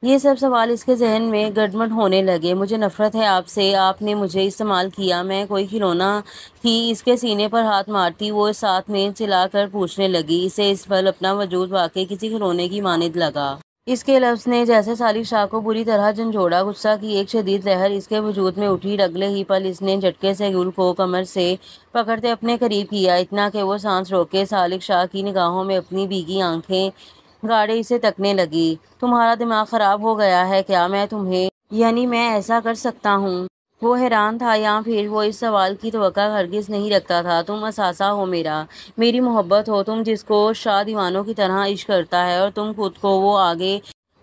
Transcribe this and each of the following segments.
یہ سب سوال اس کے ذہن میں گڈمڈ ہونے لگے۔ مجھے نفرت ہے آپ سے، آپ نے مجھے استعمال کیا، میں کوئی کھلونا تھی۔ اس کے سینے پر ہاتھ مارتی وہ ساتھ میں چلا کر پوچھنے لگی۔ اسے اس پل اپنا وجود واقعی کسی کھلونے کی مانند لگا۔ اس کے لفظ نے جیسے سالک شاہ کو بری طرح جھنجھوڑا۔ غصہ کی ایک شدید لہر اس کے وجود میں اٹھی۔ اگلے ہی پل اس نے جھٹکے سے گل کو کمر سے پکڑتے اپنے قریب کیا، اتنا کہ وہ سانس روکے۔ سالک شاہ کی نگاہوں میں اپنی بھیگی آنکھیں گاڑے اسے تکنے لگی۔ تمہارا دماغ خراب ہو گیا ہے کیا؟ میں تمہیں یعنی میں ایسا کر سکتا ہوں؟ وہ حیران تھا، یا پھر وہ اس سوال کی توقع ہرگز نہیں رکھتا تھا۔ تم اثاثہ ہو میرا، میری محبت ہو، تم جس کو شاہ دیوانوں کی طرح عشق کرتا ہے، اور تم خود کو وہ آگے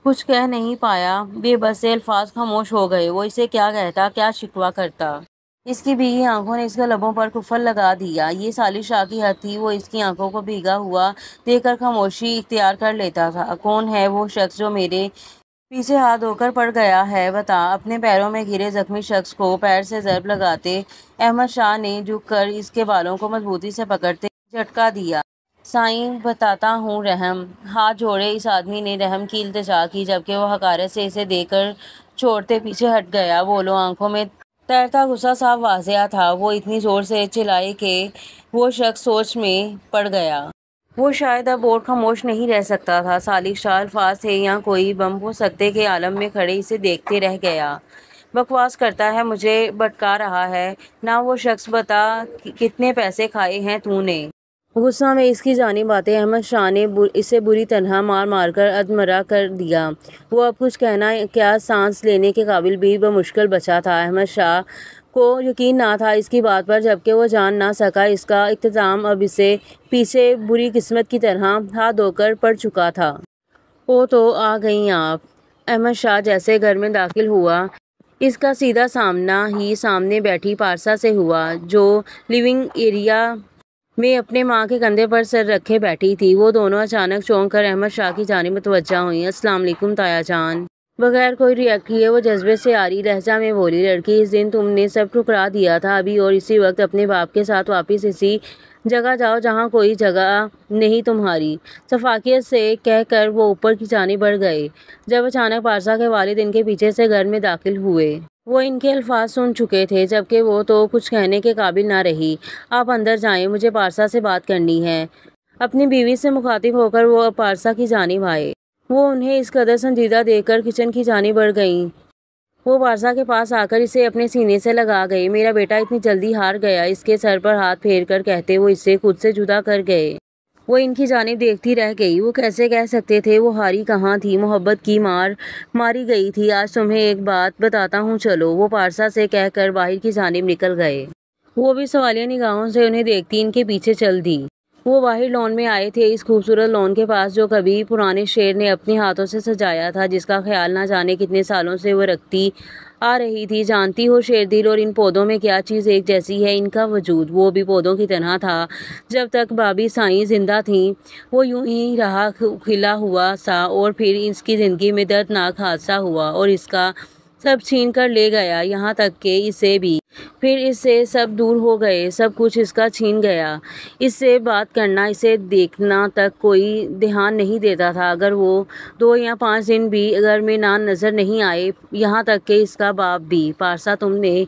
کچھ کہہ نہیں پایا۔ بے بس سے الفاظ خاموش ہو گئے۔ وہ اسے کیا کہتا، کیا شکوہ کرتا؟ اس کی بھیگی آنکھوں نے اس کے لبوں پر قفل لگا دیا۔ یہ سالک شاہ کی حد تھی، وہ اس کی آنکھوں کو بھیگا ہوا دیکھ کر خاموشی اختیار کر لیتا تھا۔ کون ہے وہ شخص جو میرے پیچھے ہاتھ دھو کر پڑ گیا ہے؟ بتا۔ اپنے پیروں میں گرے زخمی شخص کو پیر سے ضرب لگاتے احمد شاہ نے جھک کر اس کے بالوں کو مضبوطی سے پکڑتے جھٹکا دیا۔ سائیں بتاتا ہوں رحم۔ ہاتھ جوڑے اس آدمی نے رحم کی التجا کی، جبکہ وہ حقارت سے اسے دیکھ کر چھوڑتے پیچھے ہٹ گیا۔ بولو۔ آنکھوں میں تیرتا غصہ صاف واضح تھا۔ وہ اتنی زور سے چلائی کہ وہ شخص سوچ میں پڑ گیا۔ وہ شاید اب اور خاموش نہیں رہ سکتا تھا۔ سالک شاہ الفاظ تھے یا کوئی بم ہو سکتے کے عالم میں کھڑے اسے دیکھتے رہ گیا۔ بکواس کرتا ہے، مجھے بھٹکا رہا ہے نا وہ شخص۔ بتا کتنے پیسے کھائے ہیں تو نے؟ غصہ میں اس کی جانب آتے احمد شاہ نے اسے بری طرح مار مار کر ادمرہ کر دیا۔ وہ اب کچھ کہنا کیا سانس لینے کے قابل بھی بمشکل بچا تھا۔ احمد شاہ کو یقین نہ تھا اس کی بات پر، جبکہ وہ جان نہ سکا اس کا اختتام اب اسے پیچھے بری قسمت کی طرح ہاتھ دھو کر پڑ چکا تھا۔ او تو آ گئیں آپ۔ احمد شاہ جیسے گھر میں داخل ہوا، اس کا سیدھا سامنا ہی سامنے بیٹھی پارسا سے ہوا، جو لیونگ ایریا میں اپنے ماں کے کندھے پر سر رکھے بیٹھی تھی۔ وہ دونوں اچانک چونک کر احمد شاہ کی جانب متوجہ ہوئیں۔ السلام علیکم تایا جان۔ بغیر کوئی ریاکٹ کیے وہ جذبے سے آری لہجہ میں بولی۔ لڑکی، اس دن تم نے سب ٹھکرا دیا تھا، ابھی اور اسی وقت اپنے باپ کے ساتھ واپس اسی جگہ جاؤ جہاں کوئی جگہ نہیں تمہاری۔ شفقیت سے کہہ کر وہ اوپر کی جانب بڑھ گئے، جب اچانک پارسا کے والد ان کے پیچھے سے گھر میں داخل ہوئے۔ وہ ان کے الفاظ سن چکے تھے، جبکہ وہ تو کچھ کہنے کے قابل نہ رہی۔ آپ اندر جائیں، مجھے پارسا سے بات کرنی ہے۔ اپنی بیوی سے مخاطب ہو کر وہ پارسا کی جانب آئے۔ وہ انہیں اس قدر سنجیدہ دیکھ کر کچن کی جانب بڑھ گئیں۔ وہ پارسا کے پاس آ کر اسے اپنے سینے سے لگا گئے۔ میرا بیٹا اتنی جلدی ہار گیا؟ اس کے سر پر ہاتھ پھیر کر کہتے وہ اس سے خود سے جدا کر گئے۔ وہ ان کی جانب دیکھتی رہ گئی۔ وہ کیسے کہہ سکتے تھے؟ وہ ہاری کہاں تھی؟ محبت کی مار ماری گئی تھی۔ آج تمہیں ایک بات بتاتا ہوں، چلو۔ وہ پارسا سے کہہ کر باہر کی جانب نکل گئے۔ وہ بھی سوالیہ نگاہوں سے انہیں دیکھتی ان کے پیچھے چل دی۔ وہ باہر لان میں آئے تھے، اس خوبصورت لان کے پاس جو کبھی پرانے شیر نے اپنے ہاتھوں سے سجایا تھا، جس کا خیال نہ جانے کتنے سالوں سے وہ رکھتی آ رہی تھی۔ جانتی ہو شیر دل اور ان پودوں میں کیا چیز ایک جیسی ہے؟ ان کا وجود۔ وہ بھی پودوں کی طرح تھا۔ جب تک بابی سائیں زندہ تھیں وہ یوں ہی رہا کھلا ہوا سا، اور پھر اس کی زندگی میں دردناک حادثہ ہوا اور اس کا سب چھین کر لے گیا، یہاں تک کہ اسے بھی۔ پھر اس سے سب دور ہو گئے، سب کچھ اس کا چھین گیا۔ اس سے بات کرنا، اسے دیکھنا تک کوئی دھیان نہیں دیتا تھا۔ اگر وہ 2 یا 5 دن بھی گھر میں نظر نہیں آئے، یہاں تک کہ اس کا باپ بھی۔ پارسا، تم نے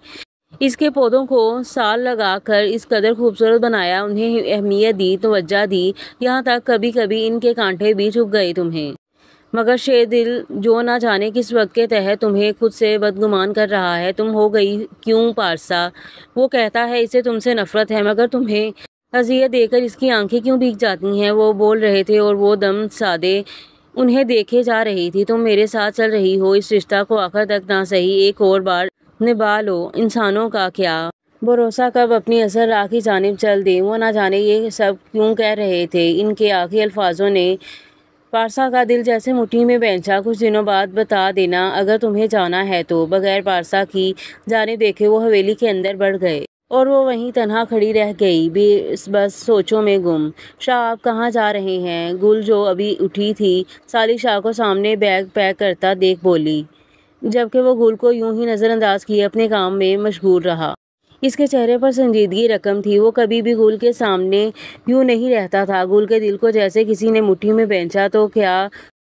اس کے پودوں کو سال لگا کر اس قدر خوبصورت بنایا، انہیں اہمیت دی، توجہ دی، یہاں تک کبھی کبھی ان کے کانٹے بھی چبھ گئے تمہیں۔ مگر شیر دل جو نہ جانے کس وقت کے تحت تمہیں خود سے بدگمان کر رہا ہے، تم ہو گئی کیوں پارسا؟ وہ کہتا ہے اسے تم سے نفرت ہے، مگر تمہیں اذیت دے کر اس کی آنکھیں کیوں بھیگ جاتی ہیں؟ وہ بول رہے تھے اور وہ دم سادے انہیں دیکھے جا رہی تھی۔ تم میرے ساتھ چل رہی ہو، اس رشتہ کو آخر تک نہ سہی ایک اور بار نبھا لو۔ انسانوں کا کیا بھروسہ کب اپنی اصل راہ کی جانب چل دیں۔ وہ نہ جانے یہ سب کیوں کہہ رہے تھے۔ ان کے آخری الفاظوں نے پارسا کا دل جیسے مٹھی میں بھینچا۔ کچھ دنوں بعد بتا دینا اگر تمہیں جانا ہے تو۔ بغیر پارسا کی جانب دیکھے وہ حویلی کے اندر بڑھ گئے اور وہ وہیں تنہا کھڑی رہ گئی، بس سوچوں میں گم۔ شاہ، آپ کہاں جا رہے ہیں؟ گل جو ابھی اٹھی تھی سالک شاہ کو سامنے بیگ پیک کرتا دیکھ بولی، جبکہ وہ گل کو یوں ہی نظر انداز کیے اپنے کام میں مشغول رہا۔ اس کے چہرے پر سنجیدگی رقم تھی۔ وہ کبھی بھی گل کے سامنے یوں نہیں رہتا تھا۔ گل کے دل کو جیسے کسی نے مٹھی میں بھینچا۔ تو کیا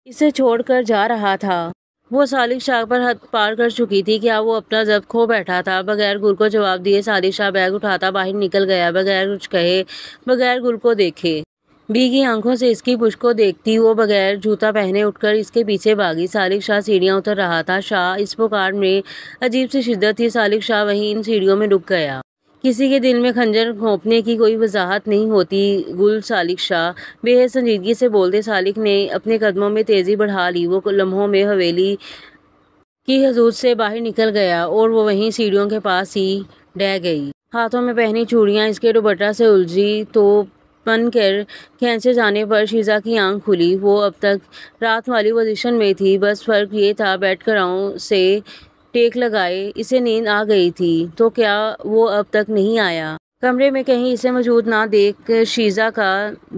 اسے چھوڑ کر جا رہا تھا؟ وہ صالح شاہ پر حد پار کر چکی تھی۔ کیا وہ اپنا ضبط کھو بیٹھا تھا؟ بغیر گل کو جواب دیے صالح شاہ بیگ اٹھاتا باہر نکل گیا، بغیر کچھ کہے، بغیر گل کو دیکھے۔ بھیگی آنکھوں سے اس کی پشت کو دیکھتی وہ بغیر جوتا پہنے اٹھ کر اس کے پیچھے بھاگی۔ صالح شاہ سیڑھیاں اتر رہا تھا۔ شاہ! اس پکار میں عجیب سی شدت تھی۔ صالح شاہ وہیں ان سیڑھیوں میں رک گیا۔ کسی کے دل میں خنجر گھونپنے کی کوئی وضاحت نہیں ہوتی گل صالح شاہ بے حد سنجیدگی سے بولتے۔ صالح نے اپنے قدموں میں تیزی بڑھا لی۔ وہ لمحوں میں حویلی کی حدود سے باہر نکل گیا اور وہ وہیں سیڑھیوں کے پاس ہی ڈہ گئی۔ ہاتھوں میں پہنی چوڑیاں اس کے دوپٹہ سے الجھی تو پن کر کھینچے جانے پر شیزا کی آنکھ کھلی۔ وہ اب تک رات والی پوزیشن میں تھی، بس فرق یہ تھا بیڈ کراؤں سے ٹیک لگائے اسے نیند آ گئی تھی۔ تو کیا وہ اب تک نہیں آیا؟ کمرے میں کہیں اسے موجود نہ دیکھ شیزا کا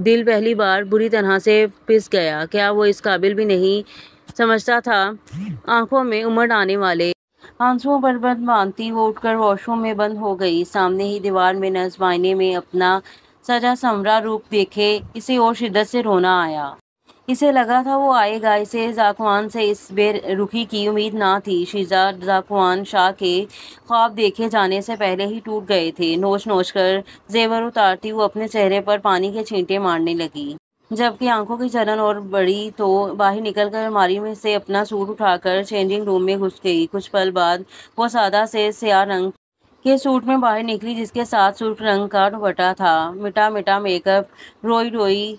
دل پہلی بار بری طرح سے پس گیا۔ کیا وہ اس قابل بھی نہیں سمجھتا تھا؟ آنکھوں میں امڑ آنے والے آنسوؤں پر بند باندھتی وہ اٹھ کر واش روم میں بند ہو گئی۔ سامنے ہی دیوار میں نصب آئینے میں اپنا سجا سنورا روپ دیکھے اسے اور شدت سے رونا آیا۔ اسے لگا تھا وہ آئے گا۔ اسے ذاکوان سے اس بے رخی کی امید نہ تھی۔ شیزا ذاکوان شاہ کے خواب دیکھے جانے سے پہلے ہی ٹوٹ گئے تھے۔ نوچ نوچ کر زیور اتارتی وہ اپنے چہرے پر پانی کے چھینٹے مارنے لگی، جبکہ آنکھوں کی جلن اور بڑھی تو باہر نکل کر الماری میں سے اپنا سوٹ اٹھا کر چینجنگ روم میں گھس گئی۔ کچھ پل بعد وہ سادہ سے سیاہ رنگ کے سوٹ میں باہر نکلی جس کے ساتھ سرخ رنگ کا دوپٹہ تھا۔ مٹا مٹا میک اپ، روئی روئی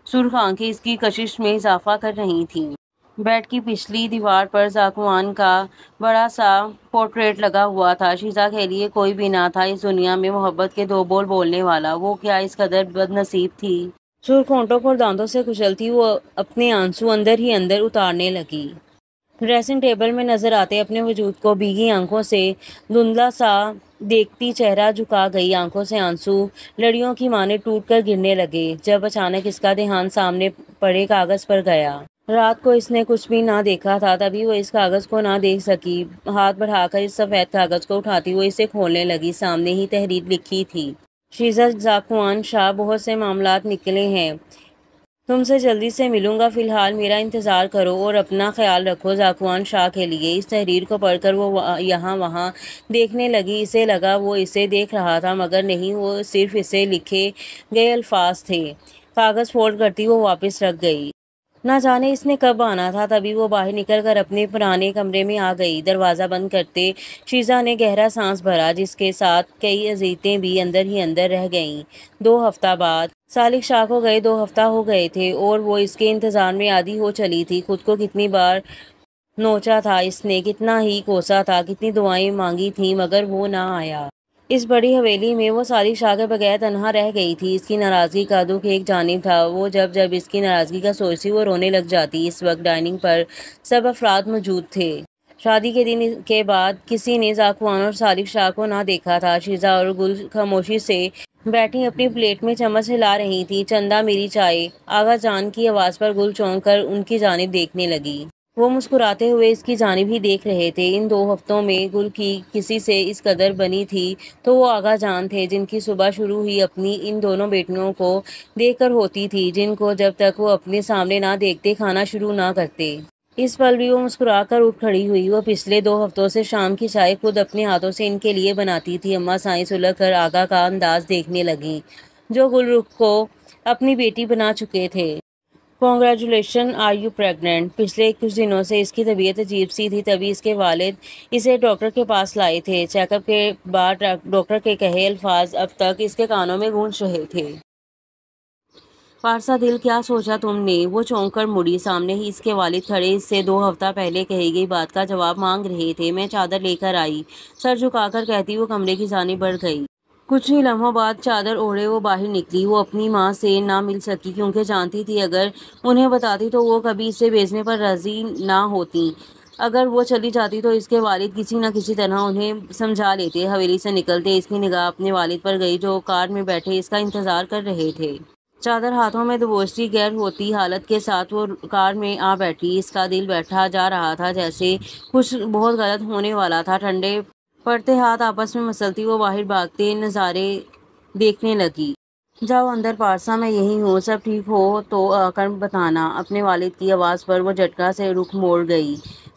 سرخ آنکھیں اس کی کشش میں اضافہ کر رہی تھیں۔ بیڈ کی پچھلی دیوار پر ذاکوان کا بڑا سا پورٹریٹ لگا ہوا تھا۔ شیزا کے لیے کوئی بھی نہ تھا اس دنیا میں محبت کے دو بول بولنے والا۔ وہ کیا اس قدر بد نصیب تھی؟ سرخ ہونٹوں کو دانتوں سے کچلتی وہ اپنے آنسو اندر ہی اندر اتارنے لگی۔ ڈریسنگ ٹیبل میں نظر آتے اپنے وجود کو بھیگی آنکھوں سے دھندلا سا دیکھتی چہرہ جھکا گئی۔ آنکھوں سے آنسو لڑیوں کی مانند ٹوٹ کر گرنے لگے جب اچانک اس کا دھیان سامنے پڑے کاغذ پر گیا۔ رات کو اس نے کچھ بھی نہ دیکھا تھا، تبھی وہ اس کاغذ کو نہ دیکھ سکی۔ ہاتھ بڑھا کر اس سفید کاغذ کو اٹھاتی وہ اسے کھولنے لگی۔ سامنے ہی تحریر لکھی تھی: شیزا ذاکوان شاہ، بہت سے معاملات نکلے ہیں، تم سے جلدی سے ملوں گا، فی الحال میرا انتظار کرو اور اپنا خیال رکھو، ذاکوان شاہ کے لیے۔ اس تحریر کو پڑھ کر وہ یہاں وہاں دیکھنے لگی۔ اسے لگا وہ اسے دیکھ رہا تھا، مگر نہیں، وہ صرف اسے لکھے گئے الفاظ تھے۔ کاغذ فولڈ کرتی وہ واپس رکھ گئی۔ نہ جانے اس نے کب آنا تھا۔ تبھی وہ باہر نکل کر اپنے پرانے کمرے میں آ گئی۔ دروازہ بند کرتے شیزا نے گہرا سانس بھرا، جس کے ساتھ کئی اذیتیں بھی اندر ہی اندر رہ گئیں۔ 2 ہفتہ بعد صالح شاہ کو گئے 2 ہفتہ ہو گئے تھے اور وہ اس کے انتظار میں عادی ہو چلی تھی۔ خود کو کتنی بار نوچا تھا اس نے، کتنا ہی کوسا تھا، کتنی دعائیں مانگی تھیں، مگر وہ نہ آیا۔ اس بڑی حویلی میں وہ صالح شاہ کے بغیر تنہا رہ گئی تھی۔ اس کی ناراضگی کا دکھ ایک جانب تھا۔ وہ جب جب اس کی ناراضگی کا سوچتی وہ رونے لگ جاتی۔ اس وقت ڈائننگ پر سب افراد موجود تھے۔ شادی کے دن کے بعد کسی نے ذاکوان اور صالح شاہ کو نہ دیکھا تھا۔ شیزا اور گل خاموشی سے بیٹھی اپنی پلیٹ میں چمچ ہلا رہی تھی۔ چندا میری چائے، آغا جان کی آواز پر گل چونک کر ان کی جانب دیکھنے لگی۔ وہ مسکراتے ہوئے اس کی جانب ہی دیکھ رہے تھے۔ ان 2 ہفتوں میں گل کی کسی سے اس قدر بنی تھی تو وہ آغا جان تھے، جن کی صبح شروع ہی اپنی ان دونوں بیٹیوں کو دیکھ کر ہوتی تھی، جن کو جب تک وہ اپنے سامنے نہ دیکھتے کھانا شروع نہ کرتے۔ اس پل بھی وہ مسکرا کر اٹھ کھڑی ہوئی۔ وہ پچھلے 2 ہفتوں سے شام کی چائے خود اپنے ہاتھوں سے ان کے لیے بناتی تھی۔ اماں سائیں سلگھ کر آغا کا انداز دیکھنے لگیں، جو گل رخ کو اپنی بیٹی بنا چکے تھے۔ Congratulation, are you pregnant? پچھلے کچھ دنوں سے اس کی طبیعت عجیب سی تھی، تبھی اس کے والد اسے ڈاکٹر کے پاس لائے تھے۔ چیک اپ کے بعد ڈاکٹر کے کہے الفاظ اب تک اس کے کانوں میں گونج رہے تھے۔ پارسا دل، کیا سوچا تم نے؟ وہ چونک کر مڑی۔ سامنے ہی اس کے والد کھڑے اس سے 2 ہفتہ پہلے کہی گئی بات کا جواب مانگ رہے تھے۔ میں چادر لے کر آئی، سر جھکا کر کہتی وہ کمرے کی جانب بڑھ گئی۔ کچھ ہی لمحوں بعد چادر اوڑھے وہ باہر نکلی۔ وہ اپنی ماں سے نہ مل سکی کیونکہ جانتی تھی اگر انہیں بتاتی تو وہ کبھی اسے بھیجنے پر راضی نہ ہوتیں۔ اگر وہ چلی جاتی تو اس کے والد کسی نہ کسی طرح انہیں سمجھا لیتے۔ حویلی سے نکلتے اس کی نگاہ اپنے والد پر گئی جو کار میں بیٹھے اس کا انتظار کر رہے تھے۔ چادر ہاتھوں میں دبوچتی غیر ہوتی حالت کے ساتھ وہ کار میں آ بیٹھی۔ اس کا دل بیٹھا جا رہا تھا جیسے کچھ بہت غلط ہونے والا تھا۔ ٹھنڈے پڑتے ہاتھ آپس میں مسلتی وہ باہر بھاگتے نظارے دیکھنے لگی۔ جاؤ اندر پارسا، میں یہی ہوں، سب ٹھیک ہو تو آ کر بتانا۔ اپنے والد کی آواز پر وہ جھٹکا سے رخ موڑ گئی۔